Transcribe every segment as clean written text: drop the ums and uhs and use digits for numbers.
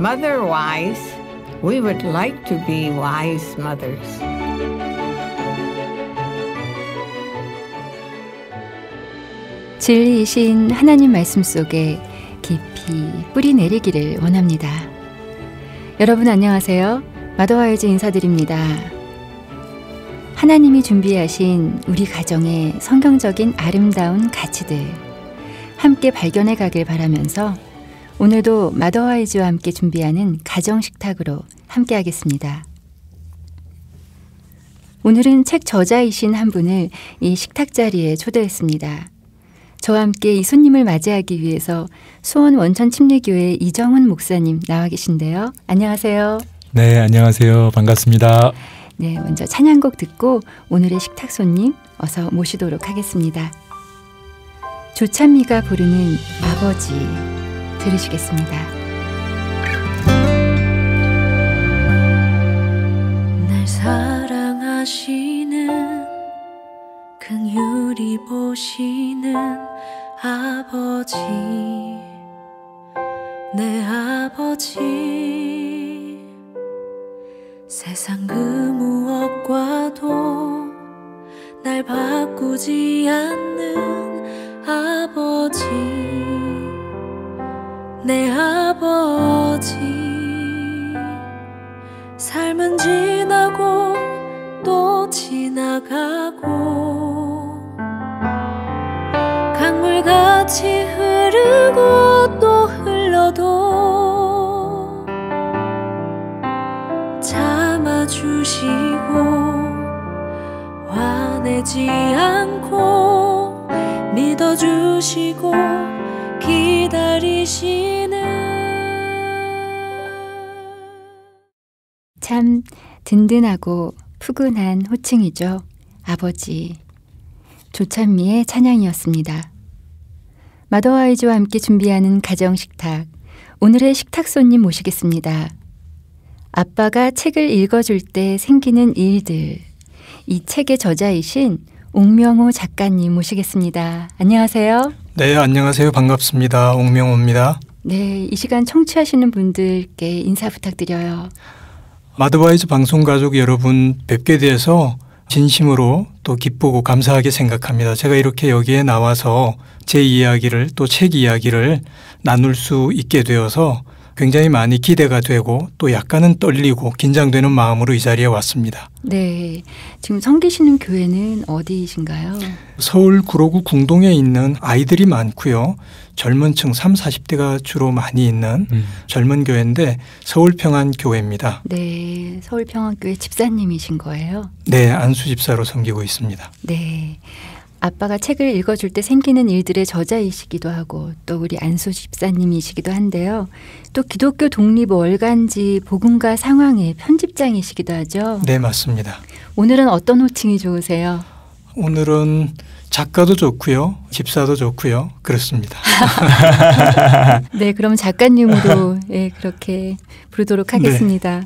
mother wise, we would like to be wise mothers. 진리이신 하나님 말씀 속에 깊이 뿌리 내리기를 원합니다. 여러분 안녕하세요. 마더와이즈 인사드립니다. 하나님이 준비하신 우리 가정의 성경적인 아름다운 가치들 함께 발견해 가길 바라면서 오늘도 마더와이즈와 함께 준비하는 가정식탁으로 함께 하겠습니다. 오늘은 책 저자이신 한 분을 이 식탁 자리에 초대했습니다. 저와 함께 이 손님을 맞이하기 위해서 수원 원천침례교회 이정훈 목사님 나와 계신데요. 안녕하세요. 네, 안녕하세요. 반갑습니다. 네, 먼저 찬양곡 듣고 오늘의 식탁 손님 어서 모시도록 하겠습니다. 조찬미가 부르는 아버지 들으시겠습니다. 날 사랑하시는 긍휼히 보시는 아버지, 내 아버지, 세상 그 무엇과도 날 바꾸지 않는 아버지, 내 아버지. 삶은 지나고 또 지나가고 강물같이 흐르고 또 흘러도 참아주시고 화내지 않고 믿어주시고 기다리시는 참 든든하고 푸근한 호칭이죠. 아버지. 조찬미의 찬양이었습니다. 마더와이즈와 함께 준비하는 가정식탁. 오늘의 식탁 손님 모시겠습니다. 아빠가 책을 읽어줄 때 생기는 일들. 이 책의 저자이신 옥명호 작가님 모시겠습니다. 안녕하세요. 네, 안녕하세요. 반갑습니다. 옥명호입니다. 네, 이 시간 청취하시는 분들께 인사 부탁드려요. 마더와이즈 방송가족 여러분 뵙게 돼서 진심으로 또 기쁘고 감사하게 생각합니다. 제가 이렇게 여기에 나와서 제 이야기를 또 책 이야기를 나눌 수 있게 되어서 굉장히 많이 기대가 되고 또 약간은 떨리고 긴장되는 마음으로 이 자리에 왔습니다. 네, 지금 섬기시는 교회는 어디이신가요? 서울 구로구 궁동에 있는 아이들이 많고요. 젊은 층 30, 40대가 주로 많이 있는 젊은 교회인데 서울평안교회입니다. 네, 서울평안교회 집사님이신 거예요? 네, 안수 집사로 섬기고 있습니다. 네, 아빠가 책을 읽어줄 때 생기는 일들의 저자이시기도 하고 또 우리 안수 집사님이시기도 한데요. 또 기독교 독립 월간지 복음과 상황의 편집장이시기도 하죠? 네, 맞습니다. 오늘은 어떤 호칭이 좋으세요? 오늘은 작가도 좋고요. 집사도 좋고요. 그렇습니다. 네, 그럼 작가님으로 네, 그렇게 부르도록 하겠습니다. 네.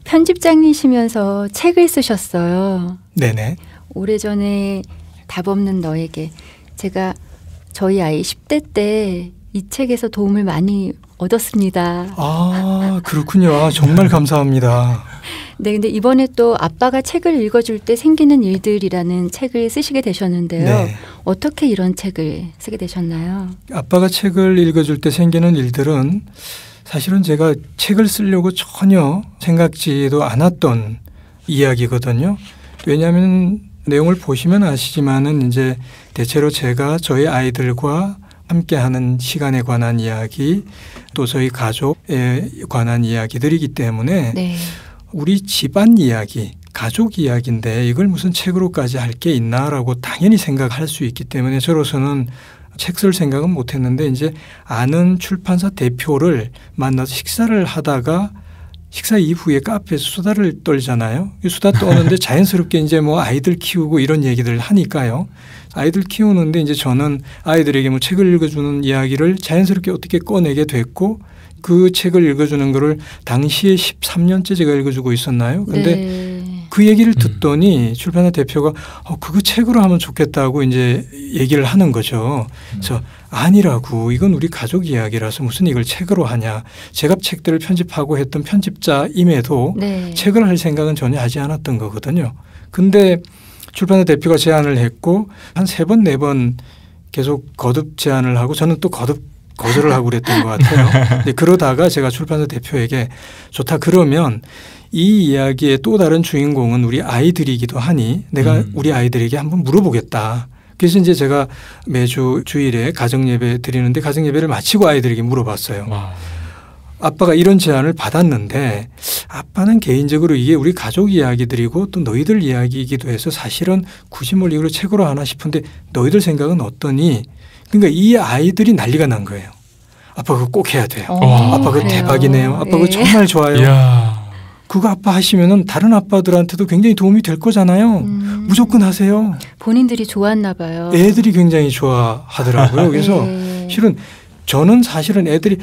편집장이시면서 책을 쓰셨어요. 네네. 오래전에 답 없는 너에게 제가 저희 아이 10대 때 이 책에서 도움을 많이 얻었습니다. 아, 그렇군요. 아, 정말 감사합니다. 네, 근데 이번에 또 아빠가 책을 읽어줄 때 생기는 일들이라는 책을 쓰시게 되셨는데요. 네. 어떻게 이런 책을 쓰게 되셨나요? 아빠가 책을 읽어줄 때 생기는 일들은 사실은 제가 책을 쓰려고 전혀 생각지도 않았던 이야기거든요. 왜냐하면 내용을 보시면 아시지만은 이제 대체로 제가 저희 아이들과 함께하는 시간에 관한 이야기 또 저희 가족에 관한 이야기들이기 때문에 네. 우리 집안 이야기, 가족 이야기인데 이걸 무슨 책으로까지 할 게 있나라고 당연히 생각할 수 있기 때문에 저로서는 책 쓸 생각은 못했는데 이제 아는 출판사 대표를 만나서 식사를 하다가 식사 이후에 카페에서 수다를 떨잖아요. 수다 떠는데 자연스럽게 이제 뭐 아이들 키우고 이런 얘기들 하니까요. 아이들 키우는데 이제 저는 아이들에게 뭐 책을 읽어주는 이야기를 자연스럽게 어떻게 꺼내게 됐고 그 책을 읽어주는 거를 당시에 13년째 제가 읽어주고 있었나요. 근데 네. 그 얘기를 듣더니 출판사 대표가 그거 책으로 하면 좋겠다고 이제 얘기를 하는 거죠. 그래서 아니라고, 이건 우리 가족 이야기라서 무슨 이걸 책으로 하냐. 제가 책들을 편집하고 했던 편집자임에도 네. 책을 할 생각은 전혀 하지 않았던 거거든요. 근데 출판사 대표가 제안을 했고 한 3번, 4번 계속 거듭 제안을 하고 저는 또 거듭 거절을 하고 그랬던 것 같아요. 근데 그러다가 제가 출판사 대표에게 좋다, 그러면 이 이야기의 또 다른 주인공은 우리 아이들이기도 하니 내가 우리 아이들에게 한번 물어보겠다. 그래서 이제 제가 매주 주일에 가정예배 드리는데 가정예배를 마치고 아이들에게 물어봤어요. 와. 아빠가 이런 제안을 받았는데 아빠는 개인적으로 이게 우리 가족 이야기들이고 또 너희들 이야기이기도 해서 사실은 굳이 뭘 이걸 책으로 하나 싶은데 너희들 생각은 어떠니? 그러니까 이 아이들이 난리가 난 거예요. 아빠 그거 꼭 해야 돼요. 아빠 그거 그래요? 대박이네요. 아빠 그거 예. 정말 좋아요. 이야. 그거 아빠 하시면은 다른 아빠들한테도 굉장히 도움이 될 거잖아요. 무조건 하세요. 본인들이 좋았나 봐요. 애들이 굉장히 좋아하더라고요. 그래서 네. 저는 사실은 애들이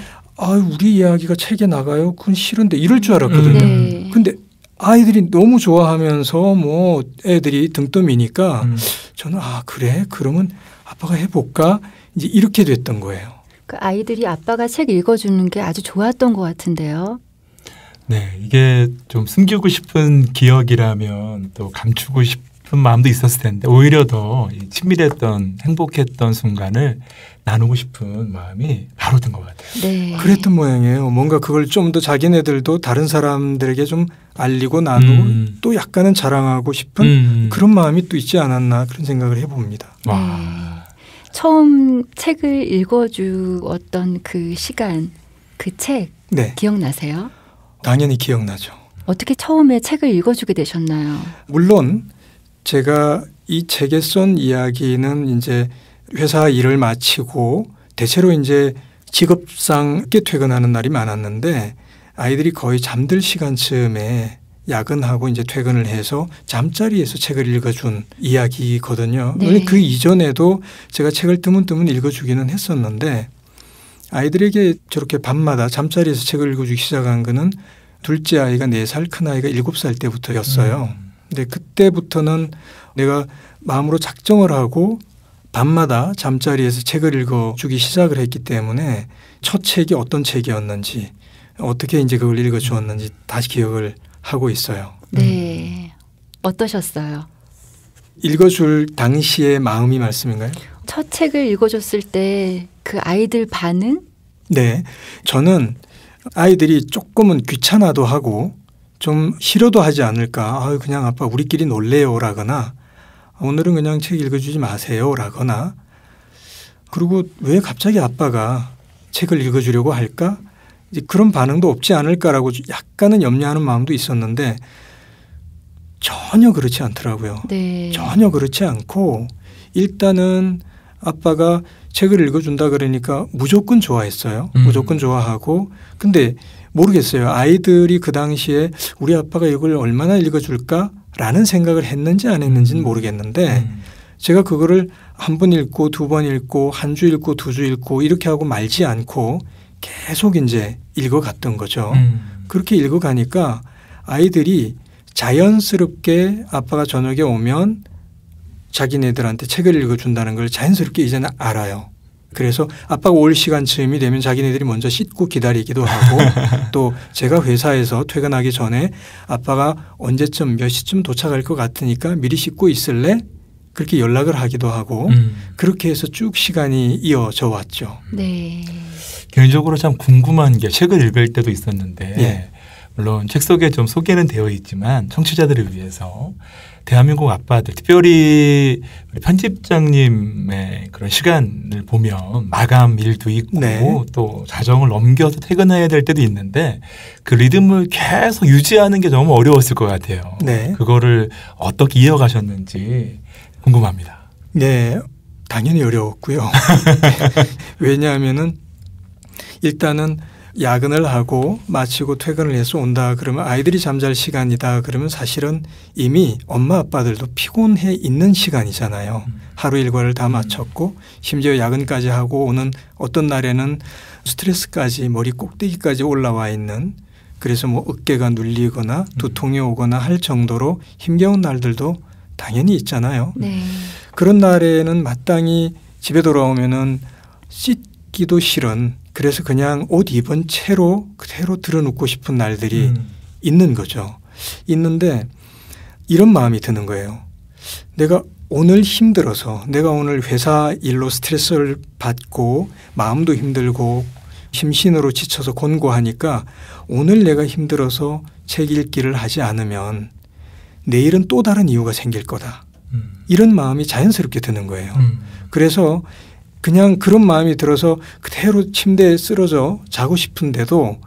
우리 이야기가 책에 나가요? 그건 싫은데 이럴 줄 알았거든요. 네. 근데 아이들이 너무 좋아하면서 뭐 애들이 등떠미니까 저는 그래? 그러면 아빠가 해볼까? 이제 이렇게 됐던 거예요. 그 아이들이 아빠가 책 읽어주는 게 아주 좋았던 것 같은데요. 네, 이게 좀 숨기고 싶은 기억이라면 또 감추고 싶은 마음도 있었을 텐데 오히려 더 친밀했던 행복했던 순간을 나누고 싶은 마음이 바로 든 것 같아요. 네. 그랬던 모양이에요. 뭔가 그걸 좀 더 자기네들도 다른 사람들에게 좀 알리고 나누고 또 약간은 자랑하고 싶은 그런 마음이 또 있지 않았나 그런 생각을 해봅니다. 와. 네. 처음 책을 읽어주었던 그 시간, 그 책 네, 기억나세요? 당연히 기억나죠. 어떻게 처음에 책을 읽어주게 되셨나요? 물론 제가 이 책에 쓴 이야기는 이제 회사 일을 마치고 대체로 이제 직업상 늦게 퇴근하는 날이 많았는데 아이들이 거의 잠들 시간쯤에 야근하고 이제 퇴근을 해서 잠자리에서 책을 읽어준 이야기거든요. 네. 물론 그 이전에도 제가 책을 뜨문뜨문 읽어주기는 했었는데 아이들에게 저렇게 밤마다 잠자리에서 책을 읽어주기 시작한 거는 둘째 아이가 4살, 큰 아이가 7살 때부터였어요. 근데 그때부터는 내가 마음으로 작정을 하고 밤마다 잠자리에서 책을 읽어주기 시작을 했기 때문에 첫 책이 어떤 책이었는지 어떻게 이제 그걸 읽어주었는지 다시 기억을 하고 있어요. 네. 어떠셨어요? 읽어줄 당시의 마음이 말씀인가요? 첫 책을 읽어줬을 때 그 아이들 반응? 네. 저는 아이들이 조금은 귀찮아도 하고 좀 싫어도 하지 않을까. 그냥 아빠 우리끼리 놀래요 라거나 오늘은 그냥 책 읽어주지 마세요 라거나 그리고 왜 갑자기 아빠가 책을 읽어주려고 할까? 이제 그런 반응도 없지 않을까라고 약간은 염려하는 마음도 있었는데 전혀 그렇지 않더라고요. 네. 전혀 그렇지 않고 일단은 아빠가 책을 읽어준다 그러니까 무조건 좋아했어요. 무조건 좋아하고 근데 모르겠어요. 아이들이 그 당시에 우리 아빠가 이걸 얼마나 읽어줄까라는 생각을 했는지 안 했는지는 모르겠는데 제가 그거를 한 번 읽고 2번 읽고 한 주 읽고 2주 읽고 이렇게 하고 말지 않고 계속 이제 읽어갔던 거죠. 그렇게 읽어가니까 아이들이 자연스럽게 아빠가 저녁에 오면 자기네들한테 책을 읽어준다는 걸 자연스럽게 이제는 알아요. 그래서 아빠가 올 시간쯤이 되면 자기네들이 먼저 씻고 기다리기도 하고 또 제가 회사에서 퇴근하기 전에 아빠가 언제쯤 몇 시쯤 도착할 것 같으니까 미리 씻고 있을래? 그렇게 연락을 하기도 하고 그렇게 해서 쭉 시간이 이어져 왔죠. 네. 개인적으로 참 궁금한 게 책을 읽을 때도 있었는데 예. 물론 책 속에 좀 소개는 되어 있지만 청취자들을 위해서 대한민국 아빠들 특별히 우리 편집장님의 그런 시간을 보면 마감 일도 있고 네. 또 자정을 넘겨서 퇴근해야 될 때도 있는데 그 리듬을 계속 유지하는 게 너무 어려웠을 것 같아요. 네. 그거를 어떻게 이어가셨는지 궁금합니다. 네. 당연히 어려웠고요. 왜냐하면은 일단은 야근을 하고 마치고 퇴근을 해서 온다 그러면 아이들이 잠잘 시간이다 그러면 사실은 이미 엄마 아빠들도 피곤해 있는 시간이잖아요. 하루 일과를 다 마쳤고 심지어 야근까지 하고 오는 어떤 날에는 스트레스까지 머리 꼭대기까지 올라와 있는 그래서 뭐 어깨가 눌리거나 두통이 오거나 할 정도로 힘겨운 날들도 당연히 있잖아요. 네. 그런 날에는 마땅히 집에 돌아오면은 씻기도 싫은, 그래서 그냥 옷 입은 채로 그대로 드러눕고 싶은 날들이 있는 거죠. 있는데 이런 마음이 드는 거예요. 내가 오늘 힘들어서, 내가 오늘 회사 일로 스트레스를 받고 마음도 힘들고 심신으로 지쳐서 곤고하니까 오늘 내가 힘들어서 책 읽기를 하지 않으면 내일은 또 다른 이유가 생길 거다. 이런 마음이 자연스럽게 드는 거예요. 그래서 그냥 그런 마음이 들어서 그대로 침대에 쓰러져 자고 싶은데도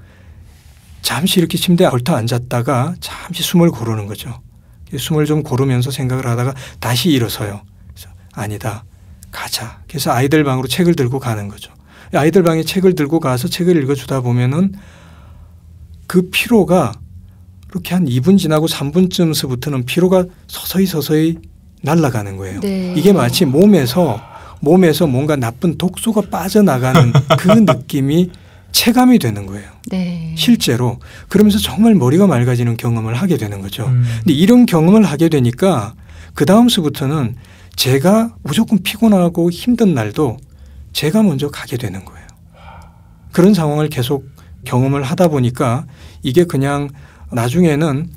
잠시 이렇게 침대에 얽혀 앉았다가 잠시 숨을 고르는 거죠. 숨을 좀 고르면서 생각을 하다가 다시 일어서요. 그래서 아니다, 가자. 그래서 아이들 방으로 책을 들고 가는 거죠. 아이들 방에 책을 들고 가서 책을 읽어주다 보면은 그 피로가 이렇게 한 2분 지나고 3분쯤서부터는 피로가 서서히 날아가는 거예요. 네. 이게 마치 몸에서 뭔가 나쁜 독소가 빠져나가는 그 느낌이 체감이 되는 거예요. 네. 실제로. 그러면서 정말 머리가 맑아지는 경험을 하게 되는 거죠. 근데 이런 경험을 하게 되니까 그 다음서부터는 제가 무조건 피곤하고 힘든 날도 제가 먼저 가게 되는 거예요. 그런 상황을 계속 경험을 하다 보니까 이게 그냥 나중에는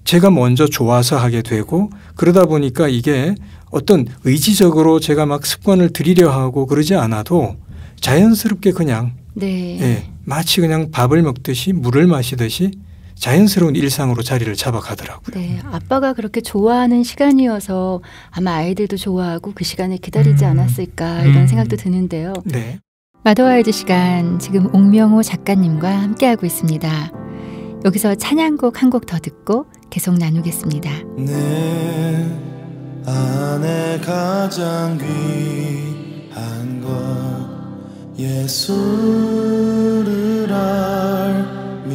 제가 먼저 좋아서 하게 되고, 그러다 보니까 이게 어떤 의지적으로 제가 막 습관을 들이려 하고 그러지 않아도 자연스럽게 그냥 네. 예, 마치 그냥 밥을 먹듯이 물을 마시듯이 자연스러운 일상으로 자리를 잡아가더라고요. 네, 아빠가 그렇게 좋아하는 시간이어서 아마 아이들도 좋아하고 그 시간을 기다리지 않았을까 이런 생각도 드는데요. 네. 마더와이드 시간, 지금 옥명호 작가님과 함께하고 있습니다. 여기서 찬양곡 한 곡 더 듣고 계속 나누겠습니다. 내 안에 가장 귀한 것 예수를 알미라.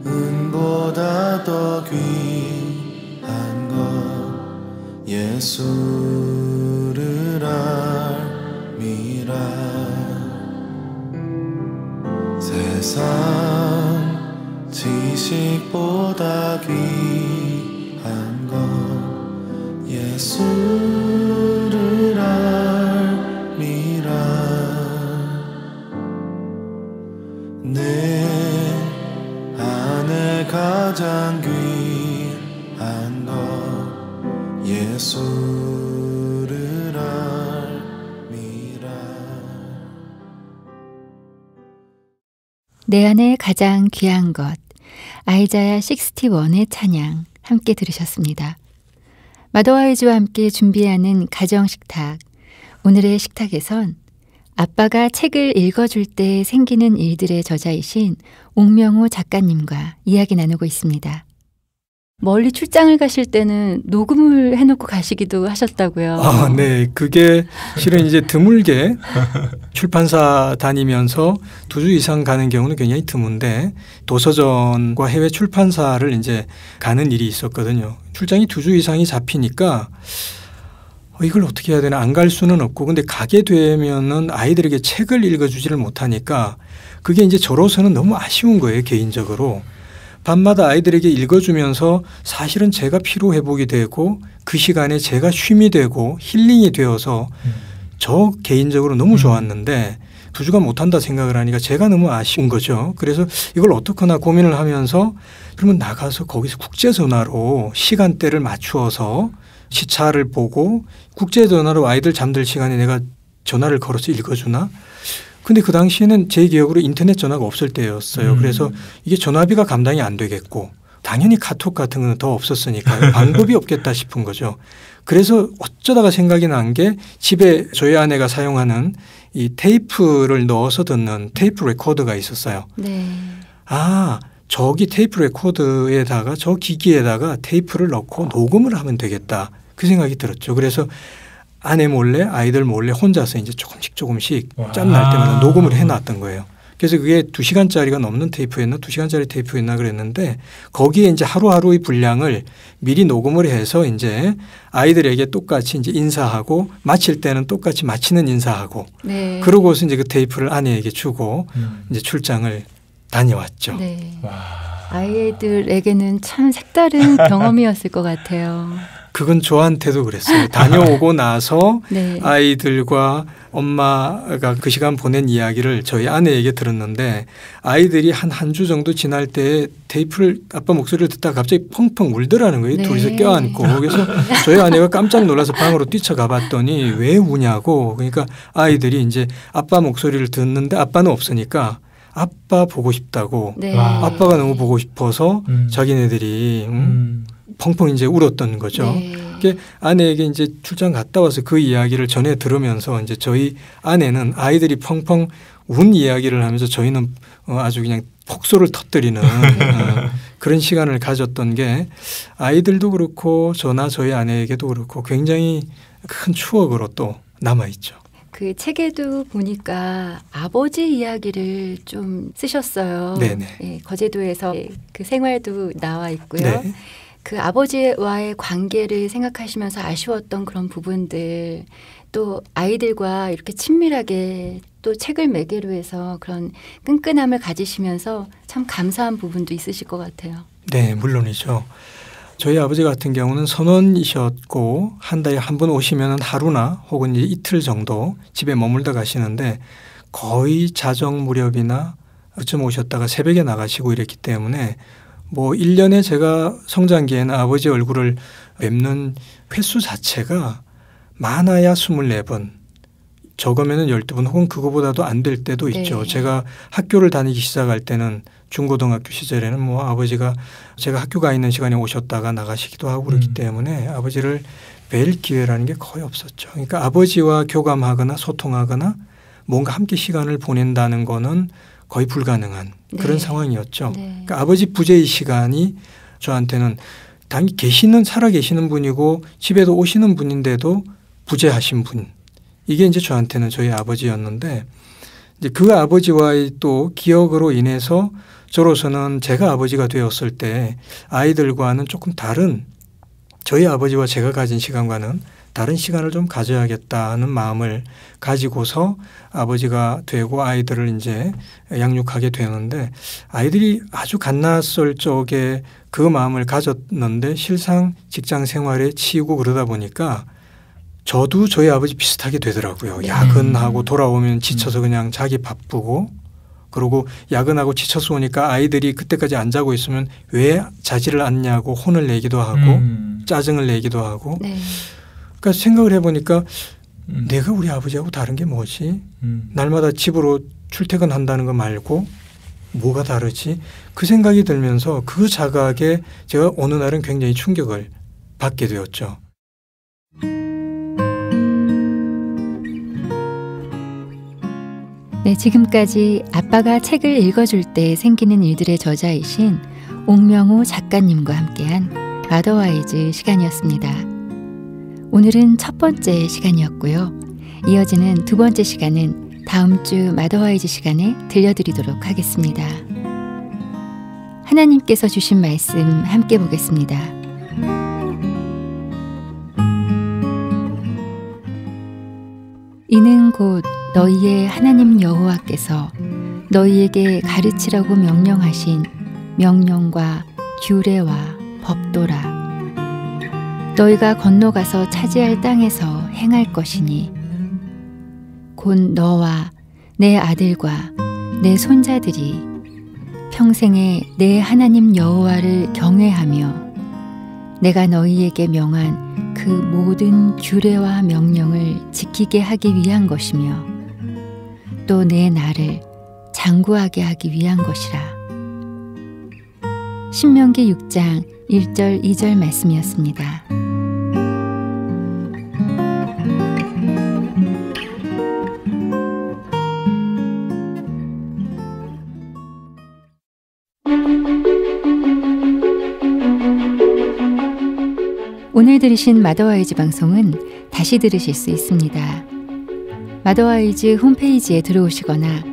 은보다 더 귀한 것 예수를 알미라. 세상 지식보다 귀한 것 예수를 알미라. 내 안에 가장 귀한 것 예수를 알미라. 내 안에 가장 귀한 것, 아이자야 61의 찬양 함께 들으셨습니다. 마더와이즈와 함께 준비하는 가정식탁, 오늘의 식탁에선 아빠가 책을 읽어줄 때 생기는 일들의 저자이신 옥명호 작가님과 이야기 나누고 있습니다. 멀리 출장을 가실 때는 녹음을 해놓고 가시기도 하셨다고요. 아, 네. 그게 실은 이제 드물게 출판사 다니면서 2주 이상 가는 경우는 굉장히 드문데 도서전과 해외 출판사를 이제 가는 일이 있었거든요. 출장이 2주 이상이 잡히니까 이걸 어떻게 해야 되나, 안 갈 수는 없고, 근데 가게 되면은 아이들에게 책을 읽어주지를 못하니까 그게 이제 저로서는 너무 아쉬운 거예요, 개인적으로. 밤마다 아이들에게 읽어주면서 사실은 제가 피로 회복이 되고 그 시간에 제가 쉼이 되고 힐링이 되어서 저 개인적으로 너무 좋았는데 2주간 못한다 생각을 하니까 제가 너무 아쉬운 거죠. 그래서 이걸 어떻게나 고민을 하면서 그러면 나가서 거기서 국제전화로 시간대를 맞추어서 시차를 보고 국제전화로 아이들 잠들 시간에 내가 전화를 걸어서 읽어주나? 근데 그 당시에는 제 기억으로 인터넷 전화가 없을 때였어요. 그래서 이게 전화비가 감당이 안 되겠고 당연히 카톡 같은 건 더 없었으니까 방법이 없겠다 싶은 거죠. 그래서 어쩌다가 생각이 난 게 집에 저희 아내가 사용하는 이 테이프를 넣어서 듣는 테이프 레코더가 있었어요. 네. 아, 저기 테이프 레코더에다가 저 기기에다가 테이프를 넣고 녹음을 하면 되겠다. 그 생각이 들었죠. 그래서 아내 몰래 아이들 몰래 혼자서 이제 조금씩 짬 날 때마다 녹음을 해놨던 거예요. 그래서 그게 2시간짜리가 넘는 테이프였나 2시간짜리 테이프였나 그랬는데 거기에 이제 하루하루의 분량을 미리 녹음을 해서 이제 아이들에게 똑같이 이제 인사하고 마칠 때는 똑같이 마치는 인사하고 네. 그러고서 이제 그 테이프를 아내에게 주고 이제 출장을 다녀왔죠. 네. 와. 아이들에게는 참 색다른 경험이었을 것 같아요. 그건 저한테도 그랬어요. 다녀오고 나서 네. 아이들과 엄마가 그 시간 보낸 이야기를 저희 아내에게 들었는데 아이들이 한 주 정도 지날 때 테이프를 아빠 목소리를 듣다가 갑자기 펑펑 울더라는 거예요. 네. 둘이서 껴안고. 그래서 저희 아내가 깜짝 놀라서 방으로 뛰쳐가 봤더니 왜 우냐고. 그러니까 아이들이 이제 아빠 목소리를 듣는데 아빠는 없으니까 아빠 보고 싶다고. 네. 아빠가 너무 보고 싶어서 자기네들이 펑펑 이제 울었던 거죠. 네. 그게 아내에게 이제 출장 갔다 와서 그 이야기를 전해 들으면서 이제 저희 아내는 아이들이 펑펑 운 이야기를 하면서 저희는 아주 그냥 폭소를 터뜨리는 그런 시간을 가졌던 게 아이들도 그렇고 저나 저희 아내에게도 그렇고 굉장히 큰 추억으로 또 남아있죠. 그 책에도 보니까 아버지 이야기를 좀 쓰셨어요. 네네. 예, 거제도에서 그 생활도 나와 있고요. 네. 그 아버지와의 관계를 생각하시면서 아쉬웠던 그런 부분들 또 아이들과 이렇게 친밀하게 또 책을 매개로 해서 그런 끈끈함을 가지시면서 참 감사한 부분도 있으실 것 같아요. 네, 물론이죠. 저희 아버지 같은 경우는 선원이셨고 한 달에 한 번 오시면 하루나 혹은 이제 이틀 정도 집에 머물다 가시는데 거의 자정 무렵이나 어쯤 오셨다가 새벽에 나가시고 이랬기 때문에 뭐 1년에 제가 성장기에는 아버지 얼굴을 뵙는 횟수 자체가 많아야 24번 적으면 12번 혹은 그거보다도 안 될 때도 있죠. 네. 제가 학교를 다니기 시작할 때는 중고등학교 시절에는 뭐 아버지가 제가 학교 가 있는 시간에 오셨다가 나가시기도 하고 그렇기 때문에 아버지를 뵐 기회라는 게 거의 없었죠. 그러니까 아버지와 교감하거나 소통하거나 뭔가 함께 시간을 보낸다는 거는 거의 불가능한 그런 네. 상황이었죠. 네. 그러니까 아버지 부재의 시간이 저한테는 당연히 살아 계시는 분이고 집에도 오시는 분인데도 부재하신 분. 이게 이제 저한테는 저희 아버지였는데 이제 그 아버지와의 또 기억으로 인해서 저로서는 제가 아버지가 되었을 때 아이들과는 조금 다른 저희 아버지와 제가 가진 시간과는 다른 시간을 좀 가져야겠다는 마음을 가지고서 아버지가 되고 아이들을 이제 양육하게 되는데 아이들이 아주 갓났을 적에 그 마음을 가졌는데 실상 직장 생활에 치이고 그러다 보니까 저도 저희 아버지 비슷하게 되더라고요. 야근하고 돌아오면 지쳐서 그냥 자기 바쁘고 그리고 야근하고 지쳐서 오니까 아이들이 그때까지 안 자고 있으면 왜 자지를 않냐고 혼을 내기도 하고 짜증을 내기도 하고 네. 그러니까 생각을 해보니까 내가 우리 아버지하고 다른 게 뭐지? 날마다 집으로 출퇴근한다는 거 말고 뭐가 다르지? 그 생각이 들면서 그 자각에 제가 어느 날은 굉장히 충격을 받게 되었죠. 네, 지금까지 아빠가 책을 읽어줄 때 생기는 일들의 저자이신 옥명호 작가님과 함께한 마더와이즈 시간이었습니다. 오늘은 첫 번째 시간이었고요. 이어지는 두 번째 시간은 다음 주 마더와이즈 시간에 들려드리도록 하겠습니다. 하나님께서 주신 말씀 함께 보겠습니다. 이는 곧 너희의 하나님 여호와께서 너희에게 가르치라고 명령하신 명령과 규례와 법도라. 너희가 건너가서 차지할 땅에서 행할 것이니 곧 너와 내 아들과 내 손자들이 평생에 내 하나님 여호와를 경외하며 내가 너희에게 명한 그 모든 규례와 명령을 지키게 하기 위한 것이며 또 내 나를 장구하게 하기 위한 것이라. 신명기 6장 1절 2절 말씀이었습니다. 오늘 들으신 마더와이즈 방송은 다시 들으실 수 있습니다. 마더와이즈 홈페이지에 들어오시거나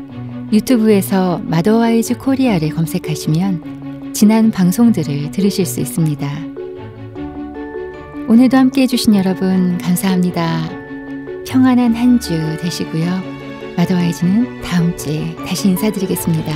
유튜브에서 마더와이즈 코리아를 검색하시면 지난 방송들을 들으실 수 있습니다. 오늘도 함께 해주신 여러분 감사합니다. 평안한 한 주 되시고요. 마더와이즈는 다음 주에 다시 인사드리겠습니다.